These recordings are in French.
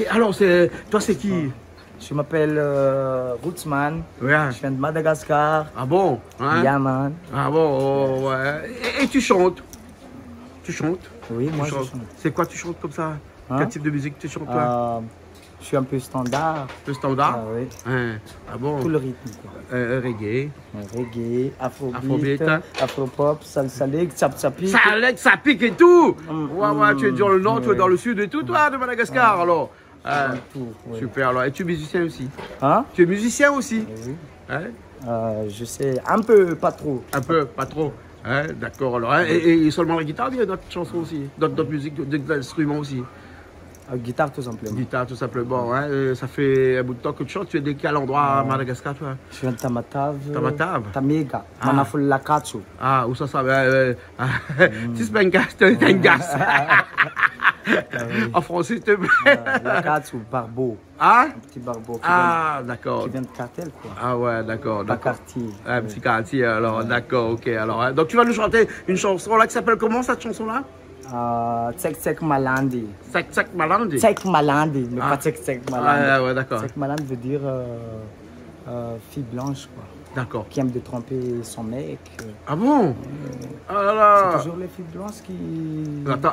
Alors, toi, c'est qui? Je m'appelle Rootsman. Ouais. Je viens de Madagascar. Ah bon? Hein? Yeah, man. Ah bon, oh, ouais. Et tu chantes? Tu chantes? Oui, moi je chante. C'est quoi tu chantes comme ça? Hein? Quel type de musique tu chantes, toi? Je suis un peu standard. Le standard? Ah oui. Hein? Ah bon? Tout le rythme, quoi. Reggae. Reggae, Afrobeat, afropop, salsa leg, ça pique. Ça pique et tout! Ouais, tu es dans le nord, tu es dans le sud et tout, toi, de Madagascar, alors? Tout, ouais. Super, alors. Et tu es musicien aussi? Hein? Tu es musicien aussi? Oui. Hein? Je sais un peu, pas trop. Un peu, pas trop. Hein? D'accord, alors. Hein? Et seulement la guitare, il y a d'autres chansons aussi? D'autres musiques, d'autres instruments aussi? Guitare, tout simplement. Guitare, tout simplement. Hein? Et ça fait un bout de temps que tu chantes. Tu es de quel endroit à Madagascar, toi? Je viens de Tamatave. Tamatave? Tamega. Manafulakatsu. Ah, où ça? Tu es un gas. En français, s'il te plaît. Lakatsu, barbeau. Ah? Un petit barbeau. D'accord. Qui vient de cartel, quoi. Ah ouais, d'accord. Pas quartier. Un petit quartier, alors, d'accord, ok. Alors, hein. Donc, tu vas nous chanter une chanson là qui s'appelle comment, cette chanson-là? Tsek Tsek Malandi. Tsek Tsek Malandi. Tsek Malandi, mais pas Tsek Tsek Malandi. Ah ouais, d'accord. Tsek Malandi veut dire fille blanche, quoi. D'accord. Qui aime de tromper son mec. Ah bon? Ah là là. C'est toujours les filles blanches qui...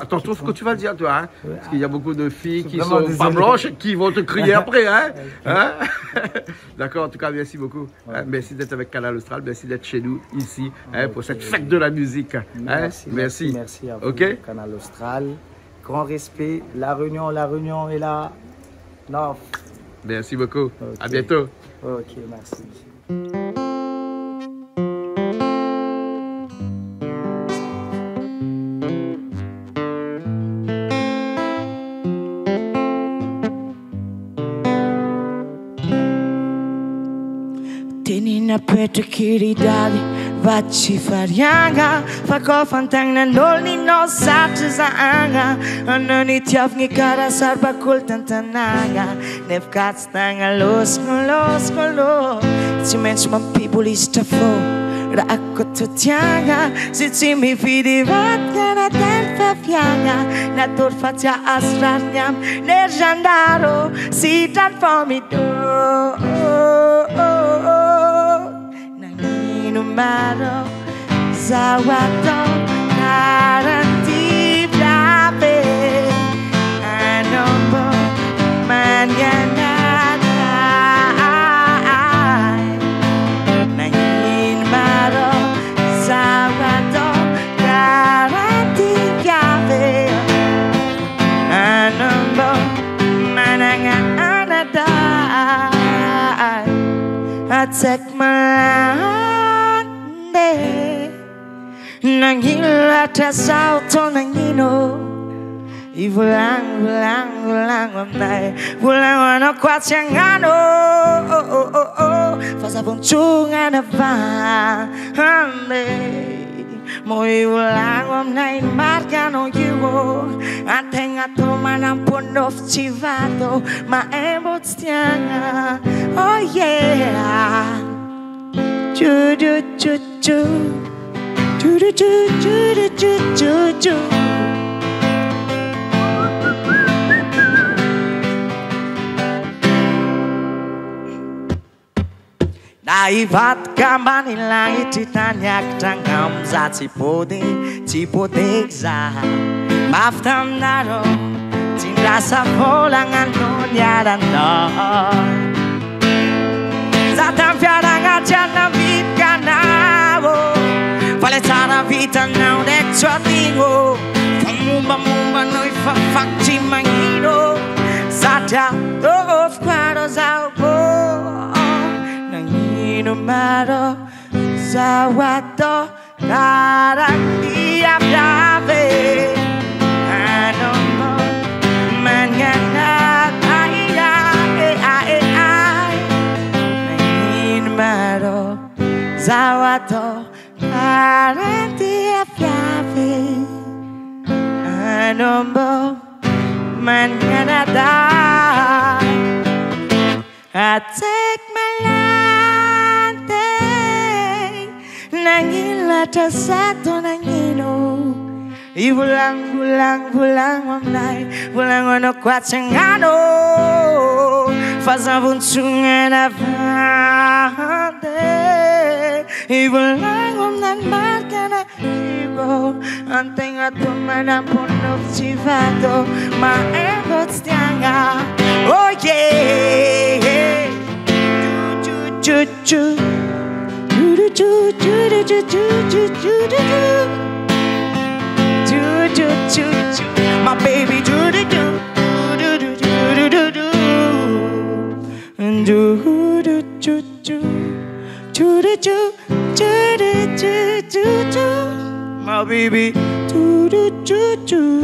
Attention ce que tu vas dire, toi. Hein? Ouais. Parce qu'il y a beaucoup de filles qui Vraiment sont pas désolé. blanches et qui vont te crier après. Hein? Hein? D'accord, en tout cas, merci beaucoup. Ouais. Hein? Merci d'être avec Canal Austral. Merci d'être chez nous, ici, hein, pour cette fête de la musique. Hein? Merci à vous, OK? Canal Austral. Grand respect. La Réunion est là. Non. Merci beaucoup. Okay. À bientôt. Ok, merci. Tenina petrikiri dali vachi farianga fakofan tagnan'olni no sarotry zahagna anao nitiavagny karaha saribakolo tantanagna nefikatsy tagna losogolosogolo tsy maintsy mampibolisitra fô raha kototiagna sy tsy mividy vadika na teny fafiagna natory fa tsy ahazo rariny am ner gendaro sitrany fomidô Numero zawato garanti brabe anombo manana nangin maro zawato garanti brabe anombo manana anada I take my Nangilata sauto nangino Ivulang amnay Vulang ano kwatsiangano Fasabuntungan na vande Mo ivulang amnay markano yugo Atenga tomanang punof chivato Maembot stianga Oh yeah Chu Naivat kambani langit ditanya ketangam za cipode za maftam naro cinta sapolangan nonyaran don zatam fiarangan janam vit kanavo Vale tsara vita nao dek tsotingo Famomba noi fafakty magnino Satria of kwaro zao bo Nagnino maro zao ato Karaktia brave Anombo manganat Nagnino maro zao ato Parenti a fiabe Anombo manganada I take my lante Nangilata sato nangino Ibulang, bulang, bulang mamnay, bulang ono kwatengano, fazan buntungan avante. Ibulang mamnan markana ibo, anteng atumana ponok chivado, ma ego stianga. Oh yeah, chu chu chu chu chu chu chu chu chu chu. Do, do, do, my baby do do do do do do do do and do do do do do do do do do do do my baby do do do do